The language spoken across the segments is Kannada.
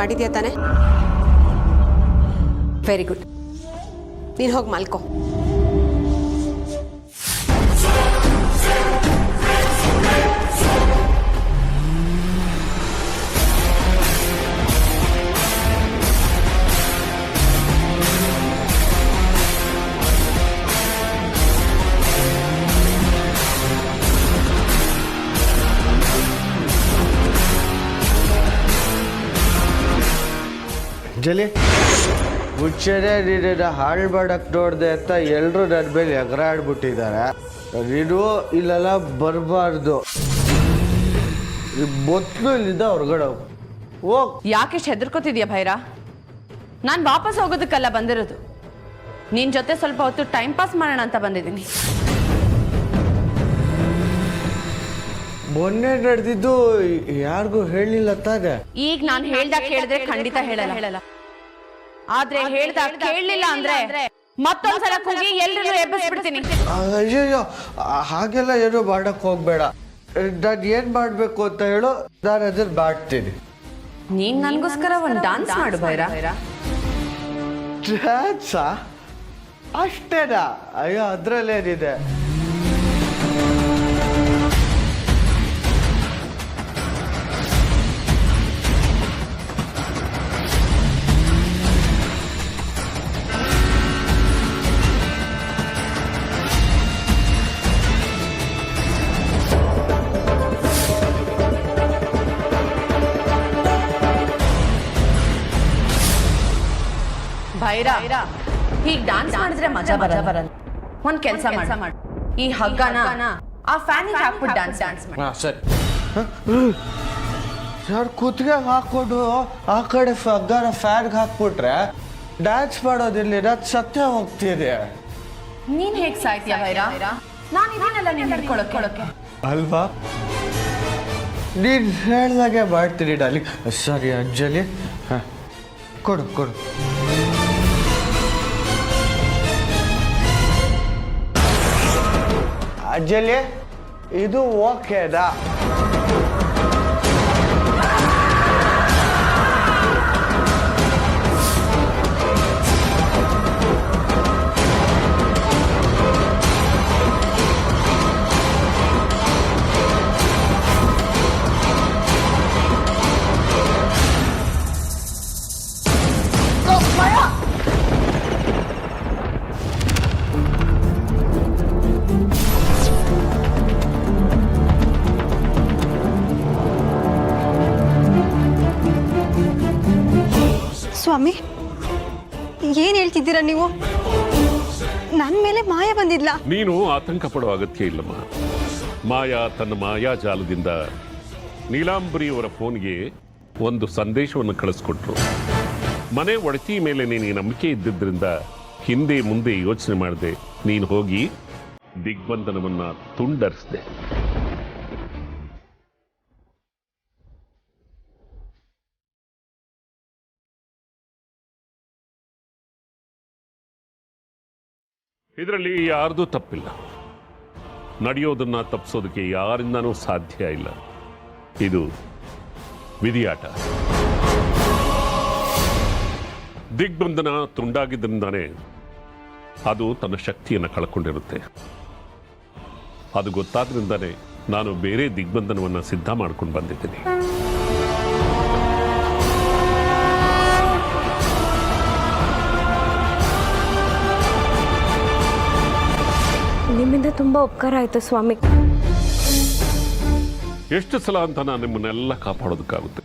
ಮಾಡಿದ್ಯಾ ತಾನೆ? Very good. ನೀನು ಹೋಗಿ ಮಲ್ಕೋ. ಅಂಜಲಿ, ಹುಚ್ಚರೇ ನೀನು ಹಾಳು ಮಾಡಕ್ಕೆ ನೋಡಿದೆ ಅಂತ ಎಲ್ಲರೂ ನನ್ನ ಮೇಲೆ ಎಗರಾಡ್ಬಿಟ್ಟಿದ್ದಾರೆ. ನೀನು ಇಲ್ಲೆಲ್ಲ ಬರಬಾರ್ದು. ಮೊದಲು ಇಲ್ಲಿಂದ ಹೊರಗಡೆ ಹೋಗ್. ಯಾಕಿಷ್ಟು ಹೆದರ್ಕೋತಿದ್ಯಾ ಭೈರ? ನಾನು ವಾಪಸ್ ಹೋಗೋದಕ್ಕಲ್ಲ ಬಂದಿರೋದು, ನಿನ್ ಜೊತೆ ಸ್ವಲ್ಪ ಹೊತ್ತು ಟೈಮ್ ಪಾಸ್ ಮಾಡೋಣ ಅಂತ ಬಂದಿದ್ದೀನಿ. ಮೊನ್ನೆ ನಡೆದಿದ್ದು ಯಾರಿಗೂ ಹೇಳಿಲ್ಲ ತಾನೆ? ಈಗ ನಾನು ಹೇಳ್ದಾಗ ಕೇಳಿದ್ರೆ ಖಂಡಿತ ಹೇಳಲ್ಲ. ಆದ್ರೆ ಹೇಳ್ದಾಗ ಕೇಳಲಿಲ್ಲ ಅಂದ್ರೆ ಮತ್ತೊಂದ್ಸಲ ಕೂಗಿ ಎಲ್ರಿಗೂ ಎಬ್ಬಿಸ್ಬಿಡ್ತೀನಿ. ಅಯ್ಯಯ್ಯೋ, ಹಾಗೆಲ್ಲ ಏನೋ ಮಾಡಕ್ ಹೋಗ್ಬೇಡ. ನಾನು ಏನ್ ಮಾಡ್ಬೇಕು ಅಂತ ಹೇಳು, ನಾನು ಅದನ್ನ ಮಾಡ್ತೀನಿ. ನೀನ್ ನನ್ಗೋಸ್ಕರ ಒಂದು ಡಾನ್ಸ್ ಮಾಡು ಭೈರ. ಡ್ಯಾನ್ಸಾ? ಅಷ್ಟೇನಾ? ಅಯ್ಯೋ, ಅದ್ರಲ್ಲೇನಿದೆ. ಭೈರ, ಹೀಗ್ ಡಾನ್ಸ್ ಮಾಡಿದ್ರೆ ಮಜಾ ಬರಲ್ಲ. ಒಂದ್ ಕೆಲ್ಸ ಮಾಡು, ಈ ಹಗ್ಗನ ಆ ಫ್ಯಾನಿಗೆ ಹಾಕ್ಬಿಟ್ಟು ಡಾನ್ಸ್ ಮಾಡಿ. ಸರಿ. ಯಾರು ಕುತ್ತಿಗೆ ಹಾಕೊಂಡು ಆ ಕಡೆ ಹಗ್ಗನ ಫ್ಯಾನ್ಗೆ ಹಾಕ್ಬಿಟ್ರೆ ಡ್ಯಾನ್ಸ್ ಮಾಡೋದಿಲ್ಲ, ನಾನು ಸತ್ಯ ಹೋಗ್ತಿದೆ. ನೀನ್ ಹೇಗ್ ಸಾಯ್ತೀಯ ಭೈರ? ನಾನು ಇದನ್ನೆಲ್ಲ ನೀನ್ ಹಿಡ್ಕೊಳಕ್ಕೆ ಅಲ್ವಾ? ನೀನು ಹೇಳ್ದಾಗೆ ಮಾಡ್ತೀನಿ ಡಾರ್ಲಿಂಗ್. ಸರಿ ಅಂಜಲಿ, ಹಾಂ ಕೊಡು. ಅಂಜಲಿ, ಇದು ಓಕೆನಾ? ಸ್ವಾಮಿ, ಏನ್ ಹೇಳ್ತಿದ್ದೀರಾ ನೀವು? ನನ್ನ ಮೇಲೆ ಮಾಯ ಬಂದಿದ್ಲ? ನೀನು ಆತಂಕ ಪಡುವ ಅಗತ್ಯ ಇಲ್ಲಮ್ಮ. ಮಾಯಾ ತನ್ನ ಮಾಯಾಜಾಲದಿಂದ ನೀಲಾಂಬರಿಯವರ ಫೋನ್ಗೆ ಒಂದು ಸಂದೇಶವನ್ನು ಕಳಿಸ್ಕೊಟ್ರು. ಮನೆ ಒಡತಿ ಮೇಲೆ ನೀನು ನಂಬಿಕೆ ಇದ್ದಿದ್ದರಿಂದ ಹಿಂದೆ ಮುಂದೆ ಯೋಚನೆ ಮಾಡದೆ ನೀನು ಹೋಗಿ ದಿಗ್ಬಂಧನವನ್ನ ತುಂಡರಿಸಿದೆ. ಇದರಲ್ಲಿ ಯಾರ್ದೂ ತಪ್ಪಿಲ್ಲ. ನಡೆಯೋದನ್ನ ತಪ್ಪಿಸೋದಕ್ಕೆ ಯಾರಿಂದನೂ ಸಾಧ್ಯ ಇಲ್ಲ. ಇದು ವಿಧಿಯಾಟ. ದಿಗ್ಬಂಧನ ತುಂಡಾಗಿದ್ದರಿಂದಾನೇ ಅದು ತನ್ನ ಶಕ್ತಿಯನ್ನು ಕಳ್ಕೊಂಡಿರುತ್ತೆ. ಅದು ಗೊತ್ತಾದ್ರಿಂದಾನೇ ನಾನು ಬೇರೆ ದಿಗ್ಬಂಧನವನ್ನು ಸಿದ್ಧ ಮಾಡ್ಕೊಂಡು ಬಂದಿದ್ದೀನಿ. ನಿಮ್ಮಿಂದ ತುಂಬಾ ಉಪಕಾರ ಆಯ್ತು ಸ್ವಾಮಿ. ಎಷ್ಟು ಸಲ ಅಂತ ನಾನು ನಿಮ್ಮನ್ನೆಲ್ಲ ಕಾಪಾಡೋದಕ್ಕಾಗುತ್ತೆ?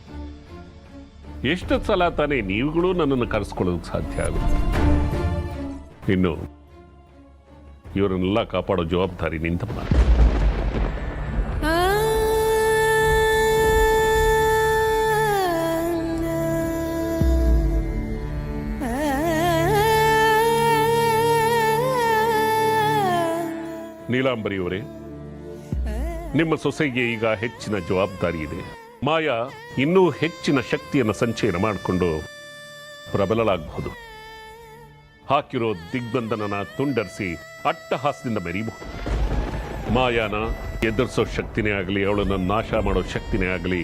ಎಷ್ಟು ಸಲ ತಾನೇ ನೀವುಗಳು ನನ್ನನ್ನು ಕರೆಸ್ಕೊಳ್ಳೋದಕ್ಕೆ ಸಾಧ್ಯ ಆಗುತ್ತೆ? ಇನ್ನು ಇವರನ್ನೆಲ್ಲ ಕಾಪಾಡೋ ಜವಾಬ್ದಾರಿ ನಿಂತಮ್ಮ. ನೀಲಾಂಬರಿಯವರೇ, ನಿಮ್ಮ ಸೊಸೆಗೆ ಈಗ ಹೆಚ್ಚಿನ ಜವಾಬ್ದಾರಿ ಇದೆ. ಮಾಯಾ ಇನ್ನೂ ಹೆಚ್ಚಿನ ಶಕ್ತಿಯನ್ನು ಸಂಚಯನ ಮಾಡಿಕೊಂಡು ಪ್ರಬಲಳಾಗಬಹುದು. ಹಾಕಿರೋ ದಿಗ್ಬಂಧನನ ತುಂಡರಿಸಿ ಅಟ್ಟಹಾಸದಿಂದ ಮೆರೀಬಹುದು. ಮಾಯಾನ ಎದುರಿಸೋ ಶಕ್ತಿನೇ ಆಗಲಿ, ಅವಳನ್ನು ನಾಶ ಮಾಡೋ ಶಕ್ತಿನೇ ಆಗಲಿ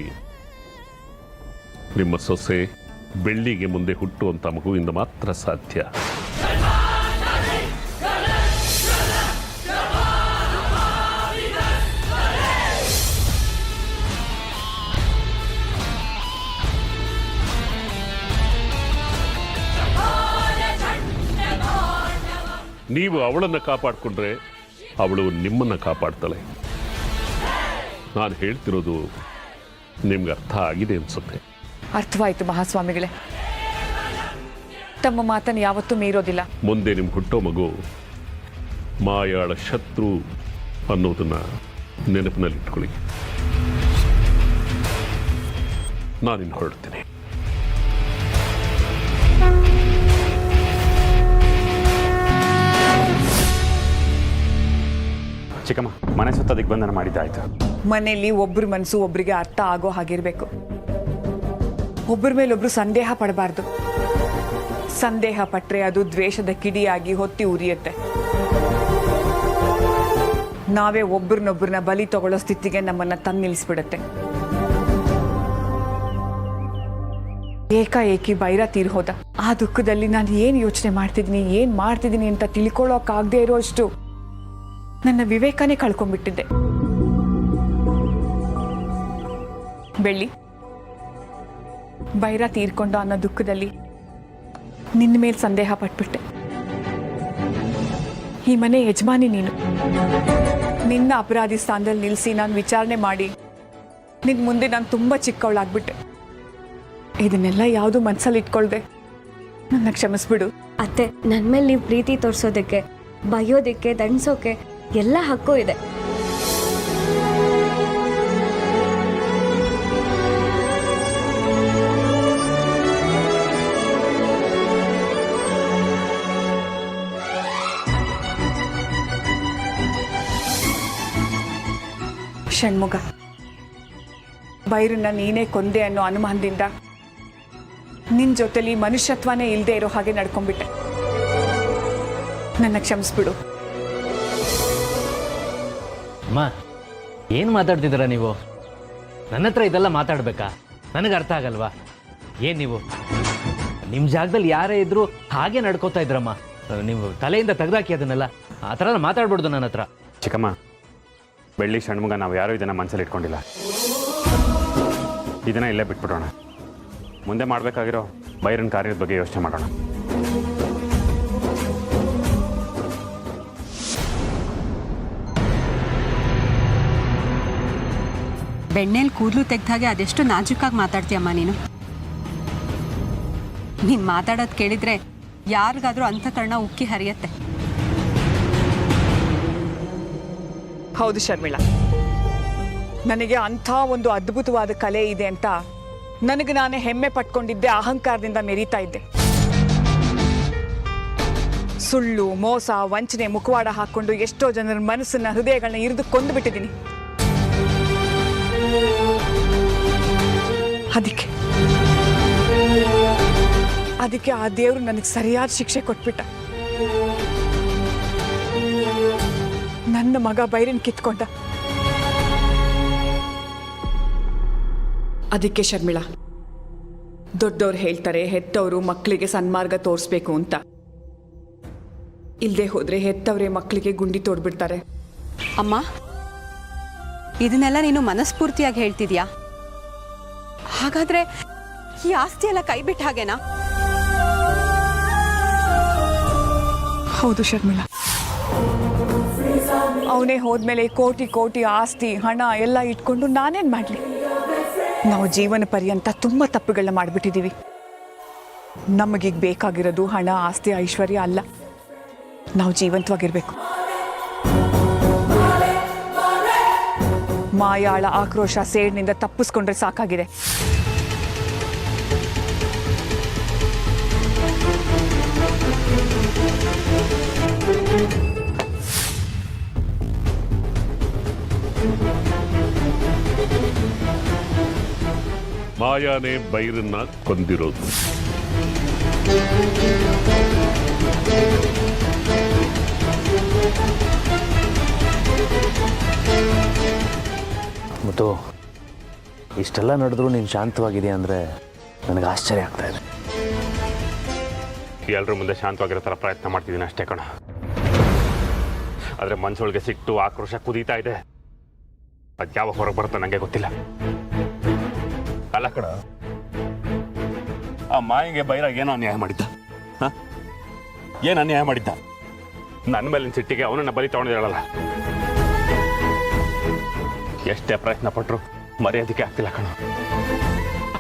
ನಿಮ್ಮ ಸೊಸೆ ಬೆಳ್ಳಿಗೆ ಮುಂದೆ ಹುಟ್ಟುವಂಥ ಮಗುವಿಂದ ಮಾತ್ರ ಸಾಧ್ಯ. ನೀವು ಅವಳನ್ನು ಕಾಪಾಡಿಕೊಂಡ್ರೆ ಅವಳು ನಿಮ್ಮನ್ನು ಕಾಪಾಡ್ತಾಳೆ. ನಾನು ಹೇಳ್ತಿರೋದು ನಿಮ್ಗೆ ಅರ್ಥ ಆಗಿದೆ ಅನ್ಸುತ್ತೆ. ಅರ್ಥವಾಯಿತು ಮಹಾಸ್ವಾಮಿಗಳೇ. ತಮ್ಮ ಮಾತನ್ನು ಯಾವತ್ತೂ ಮೀರೋದಿಲ್ಲ. ಮುಂದೆ ನಿಮ್ಗೆ ಹುಟ್ಟೋ ಮಗು ಮಾಯಾಳ ಶತ್ರು ಅನ್ನೋದನ್ನ ನೆನಪಿನಲ್ಲಿಟ್ಕೊಳ್ಳಿ. ನಾನಿನ್ನು ಹೊರಡ್ತೀನಿ. ಚಿಕ್ಕಮ್ಮ, ಮನೆ ಸುತ್ತ ದಿಗ್ಬಂಧನ ಮಾಡಿದ್ದಾಯ್ತು. ಮನೆಯಲ್ಲಿ ಒಬ್ಬರ ಮನಸ್ಸು ಒಬ್ಬರಿಗೆ ಅರ್ಥ ಆಗೋ ಹಾಗಿರ್ಬೇಕು. ಒಬ್ಬರ ಮೇಲೊಬ್ರು ಸಂದೇಹ ಪಡಬಾರ್ದು. ಸಂದೇಹ ಪಟ್ರೆ ಅದು ದ್ವೇಷದ ಕಿಡಿಯಾಗಿ ಹೊತ್ತಿ ಉರಿಯುತ್ತೆ. ನಾವೇ ಒಬ್ಬರನ್ನೊಬ್ಬರನ್ನ ಬಲಿ ತಗೊಳ್ಳೋ ಸ್ಥಿತಿಗೆ ನಮ್ಮನ್ನ ತಂದು ನಿಲ್ಲಿಸ್ಬಿಡುತ್ತೆ. ಏಕಾಏಕಿ ಬೈರ ತೀರ್ ಹೋದ. ಆ ದುಃಖದಲ್ಲಿ ನಾನು ಏನು ಯೋಚನೆ ಮಾಡ್ತಿದ್ದೀನಿ ಅಂತ ತಿಳ್ಕೊಳ್ಳೋಕ್ಕಾಗದೇ ಇರೋ ಅಷ್ಟು ನನ್ನ ವಿವೇಕನೇ ಕಳ್ಕೊಂಡ್ಬಿಟ್ಟಿದ್ದೆ. ಬೆಳ್ಳಿ, ಬೈರ ತೀರ್ಕೊಂಡು ಅನ್ನೋ ದುಃಖದಲ್ಲಿ ನಿನ್ನ ಮೇಲೆ ಸಂದೇಹ ಪಟ್ಬಿಟ್ಟೆ. ಈ ಮನೆ ಯಜಮಾನಿ ನೀನು. ನಿನ್ನ ಅಪರಾಧಿ ಸ್ಥಾನದಲ್ಲಿ ನಿಲ್ಲಿಸಿ ನಾನು ವಿಚಾರಣೆ ಮಾಡಿ ನಿನ್ನ ಮುಂದೆ ನಾನು ತುಂಬ ಚಿಕ್ಕವಳಾಗ್ಬಿಟ್ಟೆ. ಇದನ್ನೆಲ್ಲ ಯಾವುದು ಮನಸ್ಸಲ್ಲಿ ಇಟ್ಕೊಳ್ದೆ ನನ್ನ ಕ್ಷಮಿಸ್ಬಿಡು. ಅತ್ತೆ, ನನ್ನ ಮೇಲೆ ನೀವು ಪ್ರೀತಿ ತೋರಿಸೋದಕ್ಕೆ, ಬೈಯೋದಕ್ಕೆ, ದಂಡಿಸೋಕೆ ಎಲ್ಲ ಹಕ್ಕು ಇದೆ. ಷಣ್ಮುಗ, ಬೈರನ್ನ ನೀನೇ ಕೊಂದೆ ಅನ್ನೋ ಅನುಮಾನದಿಂದ ನಿನ್ನ ಜೊತೆಲಿ ಮನುಷ್ಯತ್ವನೇ ಇಲ್ಲದೆ ಇರೋ ಹಾಗೆ ನಡ್ಕೊಂಡ್ಬಿಟ್ಟೆ. ನನ್ನ ಕ್ಷಮಿಸ್ಬಿಡು. ಅಮ್ಮ, ಏನು ಮಾತಾಡ್ತಿದ್ದೀರಾ ನೀವು? ನನ್ನ ಹತ್ರ ಇದೆಲ್ಲ ಮಾತಾಡಬೇಕಾ? ನನಗೆ ಅರ್ಥ ಆಗಲ್ವಾ? ಏನು ನೀವು ನಿಮ್ಮ ಜಾಗದಲ್ಲಿ ಯಾರೇ ಇದ್ದರೂ ಹಾಗೆ ನಡ್ಕೋತಾ ಇದ್ರಮ್ಮ. ನೀವು ತಲೆಯಿಂದ ತೆಗೆದಾಕಿ ಅದನ್ನೆಲ್ಲ. ಆ ಥರ ಮಾತಾಡ್ಬಾರ್ದು ನನ್ನ ಹತ್ರ. ಚಿಕ್ಕಮ್ಮ, ಬೆಳ್ಳಿ ಷಣ್ಮುಗ ನಾವು ಯಾರೂ ಇದನ್ನು ಮನಸ್ಸಲ್ಲಿ ಇಟ್ಕೊಂಡಿಲ್ಲ. ಇದನ್ನು ಇಲ್ಲೇ ಬಿಟ್ಬಿಡೋಣ. ಮುಂದೆ ಮಾಡಬೇಕಾಗಿರೋ ಬೈರನ್ ಕಾರ್ಯದ ಬಗ್ಗೆ ಯೋಚನೆ ಮಾಡೋಣ. ಬೆಣ್ಣೆಲಿ ಕೂದಲು ತೆಗ್ದಾಗೆ ಅದೆಷ್ಟು ನಾಜೂಕಾಗಿ ಮಾತಾಡ್ತೀಯಮ್ಮ ನೀನು. ನೀನು ಮಾತಾಡೋದು ಕೇಳಿದ್ರೆ ಯಾರಿಗಾದ್ರೂ ಅಂತಃಕರಣ ಉಕ್ಕಿ ಹರಿಯತ್ತೆ. ಹೌದು ಶರ್ಮಿಳಾ, ನನಗೆ ಅಂಥ ಒಂದು ಅದ್ಭುತವಾದ ಕಲೆ ಇದೆ ಅಂತ ನನಗೆ ನಾನೇ ಹೆಮ್ಮೆ ಪಟ್ಕೊಂಡಿದ್ದೆ. ಅಹಂಕಾರದಿಂದ ಮೆರೀತಾ ಇದ್ದೆ. ಸುಳ್ಳು, ಮೋಸ, ವಂಚನೆ ಮುಖವಾಡ ಹಾಕೊಂಡು ಎಷ್ಟೋ ಜನರ ಮನಸ್ಸನ್ನ, ಹೃದಯಗಳನ್ನ ಇರಿದು ಕೊಂದು ಬಿಟ್ಟಿದ್ದೀನಿ. ಅದಕ್ಕೆ ಆ ದೇವರು ನನಗೆ ಸರಿಯಾದ ಶಿಕ್ಷೆ ಕೊಟ್ಬಿಟ್ಟ. ನನ್ನ ಮಗ ಬೈರನ್ ಕಿತ್ಕೊಂಡ. ಅದಕ್ಕೆ ಶರ್ಮಿಳಾ, ದೊಡ್ಡವ್ರು ಹೇಳ್ತಾರೆ ಹೆತ್ತವರು ಮಕ್ಕಳಿಗೆ ಸನ್ಮಾರ್ಗ ತೋರಿಸ್ಬೇಕು ಅಂತ. ಇಲ್ಲದೆ ಹೋದ್ರೆ ಹೆತ್ತವರೇ ಮಕ್ಕಳಿಗೆ ಗುಂಡಿ ತೋಡ್ಬಿಡ್ತಾರೆ. ಅಮ್ಮ, ಇದನ್ನೆಲ್ಲ ನೀನು ಮನಸ್ಫೂರ್ತಿಯಾಗಿ ಹೇಳ್ತಿದ್ಯಾ? ಹಾಗಾದ್ರೆ ಈ ಆಸ್ತಿ ಎಲ್ಲ ಕೈ ಬಿಟ್ಟ ಹಾಗೇನಾ? ಹೌದು ಶರ್ಮಿಳಾ, ಅವನೇ ಹೋದ್ಮೇಲೆ ಕೋಟಿ ಕೋಟಿ ಆಸ್ತಿ, ಹಣ ಎಲ್ಲ ಇಟ್ಕೊಂಡು ನಾನೇನ್ ಮಾಡ್ಲಿ? ನಾವು ಜೀವನ ಪರ್ಯಂತ ತುಂಬ ತಪ್ಪುಗಳನ್ನ ಮಾಡಿಬಿಟ್ಟಿದ್ದೀವಿ. ನಮಗೀಗ ಬೇಕಾಗಿರೋದು ಹಣ, ಆಸ್ತಿ, ಐಶ್ವರ್ಯ ಅಲ್ಲ. ನಾವು ಜೀವಂತವಾಗಿರ್ಬೇಕು. ಮಾಯಾಳ ಆಕ್ರೋಶ, ಸೇಡ್ನಿಂದ ತಪ್ಪಿಸ್ಕೊಂಡ್ರೆ ಸಾಕಾಗಿದೆ. ಮಾಯಾನೇ ಬೈರನ್ನ ಕೊಂದಿರೋದು. ಮತ್ತು ಇಷ್ಟೆಲ್ಲ ನಡೆದ್ರೂ ನೀನು ಶಾಂತವಾಗಿದೆಯಾ ಅಂದರೆ ನನಗೆ ಆಶ್ಚರ್ಯ ಆಗ್ತಾ ಇದೆ. ಎಲ್ಲರ ಮುಂದೆ ಶಾಂತವಾಗಿರೋ ಥರ ಪ್ರಯತ್ನ ಮಾಡ್ತಿದ್ದೀನಿ ಅಷ್ಟೇ ಕಣ. ಆದರೆ ಮನ್ಸೊಳಗೆ ಸಿಟ್ಟು ಆಕ್ರೋಶ ಕುದೀತಾ ಇದೆ. ಅದು ಯಾವಾಗ ಹೊರಗೆ ಬರುತ್ತೆ ನನಗೆ ಗೊತ್ತಿಲ್ಲ. ಅಲ್ಲ ಕಣ, ಆ ಮಾಯಿಗೆ ಬೈರಾಗ ಏನೋ ಅನ್ಯಾಯ ಮಾಡಿದ್ದ? ಏನು ಅನ್ಯಾಯ ಮಾಡಿದ್ದ? ನನ್ನ ಮೇಲಿನ ಸಿಟ್ಟಿಗೆ ಅವನನ್ನು ಬಲಿ ತಗೊಂಡಿದ್ದಾಳಲ್ಲ. ಎಷ್ಟೇ ಪ್ರಯತ್ನ ಪಟ್ಟರು ಮರ್ಯಾದಕ್ಕೆ ಆಗ್ತಿಲ್ಲ ಕಣ.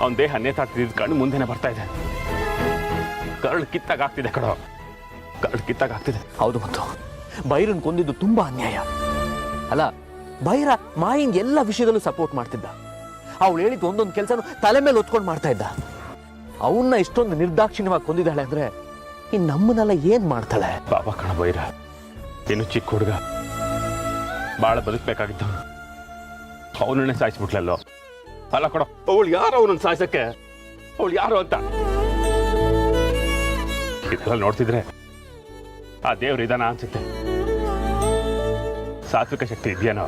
ಅವನ ದೇಹ ನೇತಾಡ್ತಿದ್ದ ಕಣ್ಣು ಮುಂದೆನೆ ಬರ್ತಾ ಇದೆ. ಕರಳು ಕಿತ್ತಾಗ್ತಿದೆ ಕಣ, ಕರಳು ಕಿತ್ತಾಗ್ತಿದೆ. ಹೌದು, ಮತ್ತು ಬೈರನ್ ಕೊಂದಿದ್ದು ತುಂಬಾ ಅನ್ಯಾಯ. ಅಲ್ಲ, ಬೈರ ಮಾಯಿಂಗ್ ಎಲ್ಲ ವಿಷಯದಲ್ಲೂ ಸಪೋರ್ಟ್ ಮಾಡ್ತಿದ್ದ. ಅವಳು ಹೇಳಿದ್ದು ಒಂದೊಂದು ಕೆಲಸನೂ ತಲೆ ಮೇಲೆ ಹೊತ್ಕೊಂಡು ಮಾಡ್ತಾ ಇದ್ದ. ಅವನ್ನ ಇಷ್ಟೊಂದು ನಿರ್ದಾಕ್ಷಿಣ್ಯವಾಗಿ ಕೊಂದಿದ್ದಾಳೆ ಅಂದ್ರೆ ಇನ್ನು ನಮ್ಮನ್ನೆಲ್ಲ ಏನ್ ಮಾಡ್ತಾಳೆ? ಬಾಬಾ ಕಣ ಬೈರ, ಇನ್ನು ಚಿಕ್ಕ ಹುಡುಗ, ಬಾಳ ಬದುಕಬೇಕಾಗಿತ್ತು. ಅವನನ್ನೇ ಸಾಯಿಸ್ಬಿಟ್ಲಲ್ಲೋ. ಅಲ್ಲ ಕಣ, ಅವಳು ಯಾರು ಅವನನ್ನು ಸಾಯಿಸಕ್ಕೆ? ಅವಳು ಯಾರು ಅಂತ ಇದೆಲ್ಲ ನೋಡ್ತಿದ್ರೆ ಆ ದೇವ್ರ ಇದಾನ ಅನ್ಸುತ್ತೆ. ಸಾತ್ವಿಕ ಶಕ್ತಿ ಇದೆಯೇನೋ?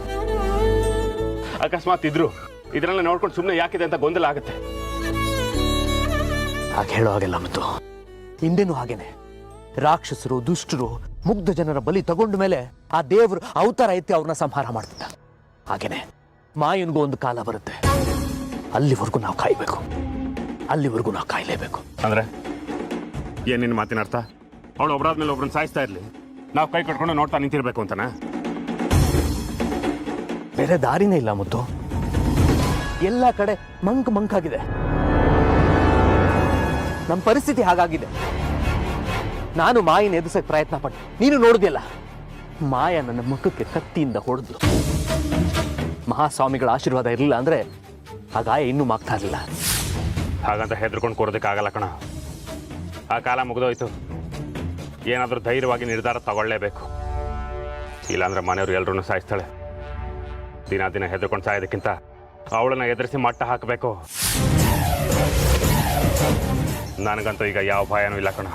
ಅಕಸ್ಮಾತ್ ಇದ್ರು ಇದನ್ನೆಲ್ಲ ನೋಡ್ಕೊಂಡು ಸುಮ್ಮನೆ ಯಾಕಿದೆ ಅಂತ ಗೊಂದಲ ಆಗುತ್ತೆ. ಹಾಗೆ ಹೇಳೋ ಹಾಗೆಲ್ಲ, ಮತ್ತು ಹಿಂದೆನೂ ಹಾಗೇನೆ ರಾಕ್ಷಸರು, ದುಷ್ಟರು, ಮುಗ್ಧ ಜನರ ಬಲಿ ತಗೊಂಡ ಮೇಲೆ ಆ ದೇವರು ಅವತಾರ ಎತ್ತಿ ಅವ್ರನ್ನ ಸಂಹಾರ ಮಾಡ್ತಿದ್ದ. ಹಾಗೇನೆ ಮಾಯನ್ಗೂ ಒಂದು ಕಾಲ ಬರುತ್ತೆ. ಅಲ್ಲಿವರೆಗೂ ನಾವು ಕಾಯ್ಬೇಕು. ಅಲ್ಲಿವರೆಗೂ ನಾವು ಕಾಯ್ಲೇಬೇಕು. ಅಂದ್ರೆ ಏನೇನು ಮಾತಿನ ಅರ್ಥ? ಅವಳು ಒಬ್ಬರಾದ್ಮೇಲೆ ಒಬ್ರನ್ನ ಸಾಯಿಸ್ತಾ ಇರ್ಲಿ, ನಾವು ಕೈ ಕಟ್ಕೊಂಡು ನೋಡ್ತಾ ನಿಂತಿರ್ಬೇಕು ಅಂತನಾ? ಬೇರೆ ದಾರಿನೇ ಇಲ್ಲ ಮುದ್ದು. ಎಲ್ಲ ಕಡೆ ಮಂಕಾಗಿದೆ. ನಮ್ಮ ಪರಿಸ್ಥಿತಿ ಹಾಗಾಗಿದೆ. ನಾನು ಮಾಯನ ಎದುರಿಸಕ್ಕೆ ಪ್ರಯತ್ನ ಪಟ್ಟೆ, ನೀನು ನೋಡಿದ್ಯಲ್ಲ. ಮಾಯ ನನ್ನ ಮುಖಕ್ಕೆ ಕತ್ತಿಯಿಂದ ಹೊಡೆದ್ಲು. ಮಹಾಸ್ವಾಮಿಗಳ ಆಶೀರ್ವಾದ ಇರಲಿಲ್ಲ ಅಂದ್ರೆ ಆ ಗಾಯ ಇನ್ನೂ ಮಾಗ್ತಾ ಇರಲಿಲ್ಲ. ಹಾಗಂತ ಹೆದರ್ಕೊಂಡು ಕೂರೋದಕ್ಕಾಗಲ್ಲ ಕಣ. ಆ ಕಾಲ ಮುಗಿದೋಯ್ತು. ಏನಾದರೂ ಧೈರ್ಯವಾಗಿ ನಿರ್ಧಾರ ತಗೊಳ್ಳೇಬೇಕು. ಇಲ್ಲಾಂದ್ರೆ ಮನೆಯವರು ಎಲ್ಲರೂ ಸಾಯಿಸ್ತಾಳೆ. ದಿನ ಹೆದರ್ಕೊಂಡು ಸಾಯೋದಕ್ಕಿಂತ ಅವಳನ್ನ ಎದುರಿಸಿ ಮಟ್ಟ ಹಾಕಬೇಕು. ನನಗಂತೂ ಈಗ ಯಾವ ಭಯನೂ ಇಲ್ಲ ಕಣ.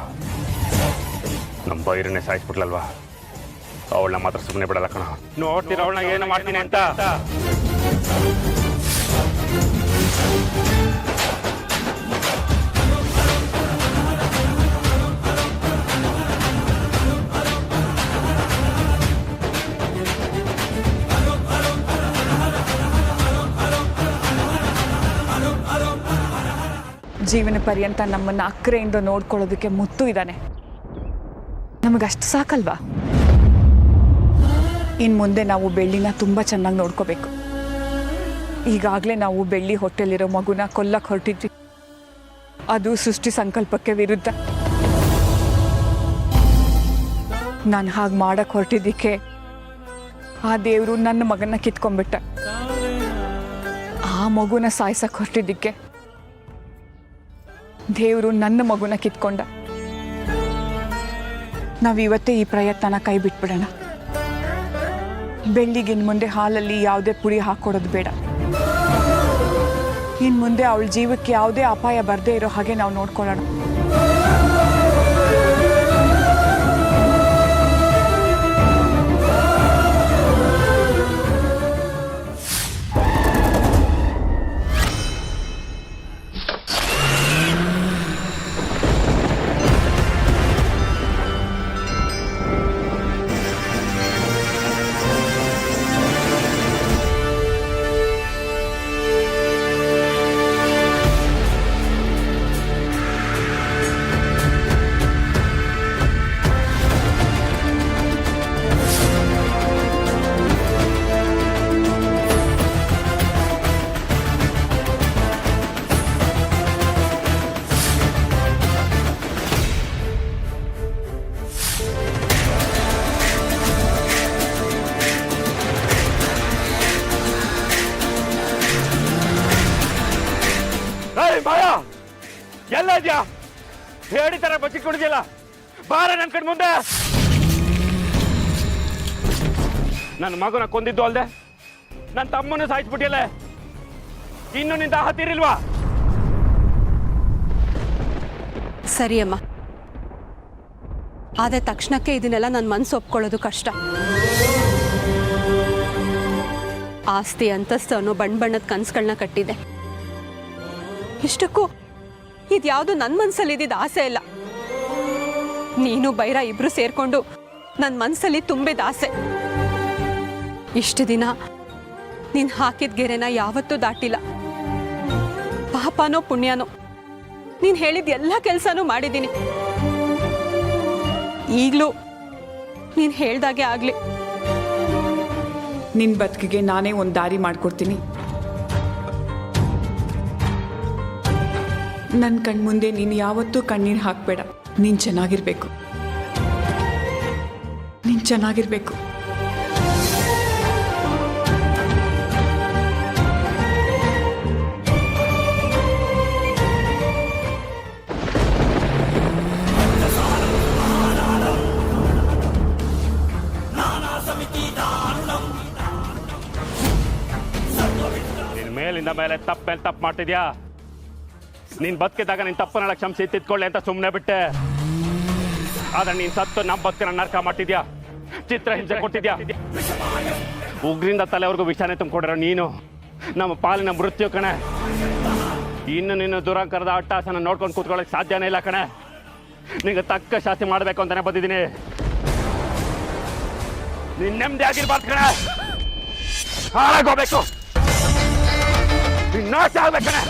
ನಮ್ಮ ಬೈರನ್ನೇ ಸಾಯಿಸ್ಬಿಟ್ಲಲ್ವಾ, ಅವಳನ್ನ ಮಾತ್ರ ಸುಮ್ಮನೆ ಬಿಡಲ್ಲ ಕಣ. ನೋಡ್ತೀರ ಅವಳನ್ನ ಏನು ಮಾಡ್ತೀನಿ ಅಂತ. ಜೀವನ ಪರ್ಯಂತ ನಮ್ಮನ್ನ ಅಕ್ಕರೆಯಿಂದ ನೋಡ್ಕೊಳ್ಳೋದಕ್ಕೆ ಮುತ್ತು ಇದ್ದಾನೆ. ನಮಗಷ್ಟು ಸಾಕಲ್ವಾ? ಇನ್ನು ಮುಂದೆ ನಾವು ಬೆಳ್ಳಿನ ತುಂಬ ಚೆನ್ನಾಗಿ ನೋಡ್ಕೋಬೇಕು. ಈಗಾಗಲೇ ನಾವು ಬೆಳ್ಳಿ ಹೊಟ್ಟೆಲಿರೋ ಮಗುನ ಕೊಲ್ಲಕ್ಕೆ ಹೊರಟಿದ್ವಿ. ಅದು ಸೃಷ್ಟಿ ಸಂಕಲ್ಪಕ್ಕೆ ವಿರುದ್ಧ. ನಾನು ಹಾಗೆ ಮಾಡಕ್ಕೆ ಹೊರಟಿದ್ದಕ್ಕೆ ಆ ದೇವರು ನನ್ನ ಮಗನ ಕಿತ್ಕೊಂಡ್ಬಿಟ್ಟ. ಆ ಮಗುನ ಸಾಯ್ಸಕ್ಕೆ ಹೊರಟಿದ್ದಕ್ಕೆ ದೇವರು ನನ್ನ ಮಗುನ ಕಿತ್ಕೊಂಡ. ನಾವಿವತ್ತೇ ಈ ಪ್ರಯತ್ನನ ಕೈ ಬಿಟ್ಬಿಡೋಣ. ಬೆಳ್ಳಿಗಿನ್ ಮುಂದೆ ಹಾಲಲ್ಲಿ ಯಾವುದೇ ಪುಡಿ ಹಾಕೊಡೋದು ಬೇಡ. ಇನ್ನು ಮುಂದೆ ಅವಳ ಜೀವಕ್ಕೆ ಯಾವುದೇ ಅಪಾಯ ಬರದೇ ಇರೋ ಹಾಗೆ ನಾವು ನೋಡ್ಕೊಳ್ಳೋಣ. ಮಾಯಾ, ಎಲ್ಲ ಇದ್ಯಾ? ಹೇಳಿ ತರ ಬಚ್ಚಿಕೊಂಡಿದ್ಯಲ್ಲ, ಬಾರ ನನ್ನ ಕಣ್ ಮುಂದೆ. ನನ್ನ ಮಗನ ಕೊಂದಿದ್ದು ಅಲ್ದೆ ನನ್ನ ತಮ್ಮನ ಸಾಯಿಸ್ಬಿಟ್ಟಿಯಲ್ಲ. ಇನ್ನು ನಿಂದ ಹತ್ತಿರಿಲ್ವಾ? ಸರಿ ಅಮ್ಮ, ಆದರೆ ತಕ್ಷಣಕ್ಕೆ ಇದನ್ನೆಲ್ಲ ನನ್ನ ಮನಸ್ಸು ಒಪ್ಕೊಳ್ಳೋದು ಕಷ್ಟ. ಆಸ್ತಿ ಅಂತಸ್ತು ಅನ್ನೋ ಬಣ್ಣದ ಕನಸುಗಳನ್ನ ಕಟ್ಟಿದೆ. ಇಷ್ಟಕ್ಕೂ ಇದ್ಯಾವುದು ನನ್ನ ಮನಸ್ಸಲ್ಲಿ ಇದ್ದಿದ್ದ ಆಸೆ ಇಲ್ಲ. ನೀನು ಬೈರ ಇಬ್ರು ಸೇರ್ಕೊಂಡು ನನ್ನ ಮನಸ್ಸಲ್ಲಿ ತುಂಬಿದ ಆಸೆ. ಇಷ್ಟು ದಿನ ನೀನು ಹಾಕಿದ ಗೆರೆನ ಯಾವತ್ತೂ ದಾಟಿಲ್ಲ. ಪಾಪನೋ ಪುಣ್ಯನೋ ನೀನು ಹೇಳಿದ ಎಲ್ಲ ಕೆಲಸನೂ ಮಾಡಿದ್ದೀನಿ. ಈಗಲೂ ನೀನು ಹೇಳ್ದಾಗೆ ಆಗಲಿ. ನಿನ್ನ ಬದುಕಿಗೆ ನಾನೇ ಒಂದು ದಾರಿ ಮಾಡಿಕೊಡ್ತೀನಿ. ನನ್ನ ಕಣ್ಮುಂದೆ ನೀನು ಯಾವತ್ತೂ ಕಣ್ಣೀರು ಹಾಕಬೇಡ. ನೀನು ಚೆನ್ನಾಗಿರ್ಬೇಕು. ನೀನು ಚೆನ್ನಾಗಿರ್ಬೇಕು. ಮೇಲಿಂದ ಮೇಲೆ ತಪ್ಪು ಮಾಡ್ತಿದ್ಯಾ? ನೀನ್ ಬದುಕಿದಾಗ ನಿನ್ ತಪ್ಪನ್ನೆಲ್ಲ ಕ್ಷಮಿಸಿ ತಿದ್ಕೊಳ್ಳಿ ಅಂತ ಸುಮ್ಮನೆ ಬಿಟ್ಟೆ. ಆದ್ರೆ ನೀನ್ ಸತ್ತು ನಮ್ಮ ಬದುಕನ್ನ ನರ್ಕ ಮಾಡ್ತಿದ್ಯಾ, ಚಿತ್ರ ಹಿಂಸೆ ಕೊಟ್ಟಿದ್ಯಾ. ಉಗ್ರಿಂದ ತಲೆವರೆಗೂ ವಿಷಾನೆ ತುಂಬಿಕೊಡಿರೋ ನೀನು ನಮ್ಮ ಪಾಲಿನ ಮೃತ್ಯು ಕಣೆ. ಇನ್ನು ನೀನು ದುರಂಕರದ ಅಟ್ಟಾಸನ ನೋಡ್ಕೊಂಡು ಕೂತ್ಕೊಳ್ಳೋಕೆ ಸಾಧ್ಯನೇ ಇಲ್ಲ ಕಣೆ. ನಿಂಗೆ ತಕ್ಕ ಶಾಸ್ತಿ ಮಾಡಬೇಕು ಅಂತಾನೆ ಬಂದಿದ್ದೀನಿ. ನೀನ್ ನೆಮ್ಮದಿ ಆಗಿರ್ಬಾರ್ದು ಕಣೆ, ಹಾಳಾಗೋಗ್ಬೇಕು, ನಾಶ ಆಗ್ಬೇಕಣೆ.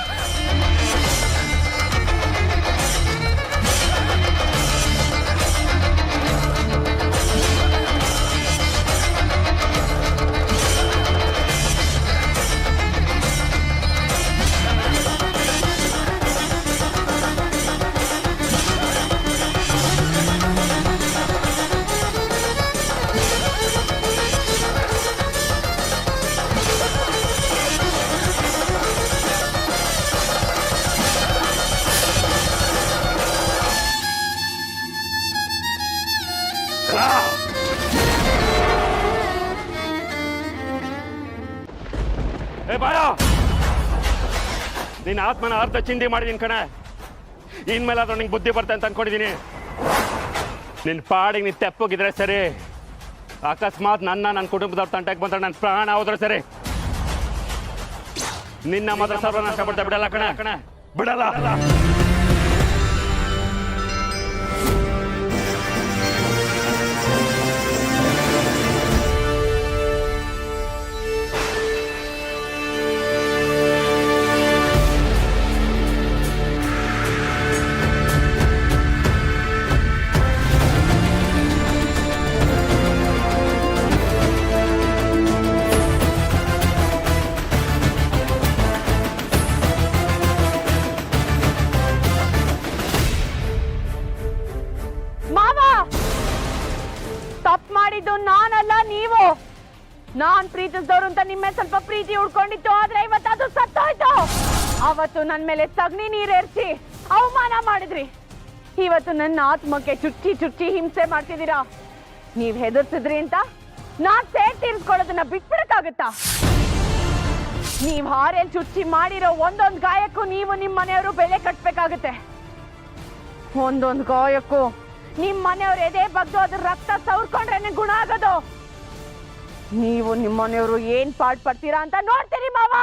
ನಿನ್ನ ಆತ್ಮನ ಅರ್ಧ ಚಿಂದಿ ಮಾಡಿದೀನಿ ಕಣೆ. ಇನ್ಮೇಲಾದ್ರೂ ನಿಂಗೆ ಬುದ್ಧಿ ಬರ್ತದೆ ಅಂತ ಅನ್ಕೊಂಡಿದ್ದೀನಿ. ನಿನ್ನ ಪಾಡಿಗೆ ನೀನು ತೆಪ್ಪಗಿದ್ರೆ ಸರಿ, ಅಕಸ್ಮಾತ್ ನನ್ನ ಕುಟುಂಬದವ್ರ ತಂಟಕ್ಕೆ ಬಂದ್ರೆ ನನ್ನ ಪ್ರಾಣ ಹೋದ್ರೆ ಸರಿ. ನಿನ್ನ ಮಾತ್ರ ಸರ್ವನಾಶ ಮಾಡ್ತಾ ಬಿಡಲ್ಲ ಕಣೆ, ಬಿಡಲ್ಲ. ನಾನಲ್ಲ, ನೀವು. ನಾನ್ ಪ್ರೀತಿಸಿದವ್ರು ಅಂತ ನಿಮ್ಮ ಸ್ವಲ್ಪ ಪ್ರೀತಿ ಉಳ್ಕೊಂಡಿತ್ತು, ಆದ್ರೆ ಇವತ್ತು ಅದು ಸತ್ತೋಯ್ತು. ಅವತ್ತು ನನ್ನ ಮೇಲೆ ಸಗಣಿ ನೀರೇರ್ಸಿ ಅವಮಾನ ಮಾಡಿದ್ರಿ. ಇವತ್ತು ನನ್ನ ಆತ್ಮಕ್ಕೆ ಚುಚ್ಚಿ ಹಿಂಸೆ ಮಾಡ್ತಿದ್ದೀರಾ. ನೀವ್ ಹೆದರ್ಸಿದ್ರಿ ಅಂತ ನಾನ್ ಸೇರ್ ತೀರಿಸ್ಕೊಳ್ಳೋದನ್ನ ಬಿಟ್ಬಿಡಕ್ಕಾಗತ್ತಾ? ನೀವ್ ಹಾರೇಲ್ ಚುಚ್ಚಿ ಮಾಡಿರೋ ಒಂದೊಂದು ಗಾಯಕ್ಕೂ ನೀವು ನಿಮ್ಮ ಮನೆಯವರು ಬೆಲೆ ಕಟ್ಬೇಕಾಗತ್ತೆ. ಒಂದೊಂದು ಗಾಯಕ್ಕೂ ನಿಮ್ ಮನೆಯವ್ರು ಎದೆ ಬಗ್ದು ಅದ್ರ ರಕ್ತ ಸವರ್ಕೊಂಡ್ರೇನೆ ಗುಣ ಆಗೋದು. ನೀವು ನಿಮ್ಮ ಮನೆಯವರು ಏನ್ ಪಾಡ್ ಪಡ್ತೀರಾ ಅಂತ ನೋಡ್ತೀರಿ ಮಾವ.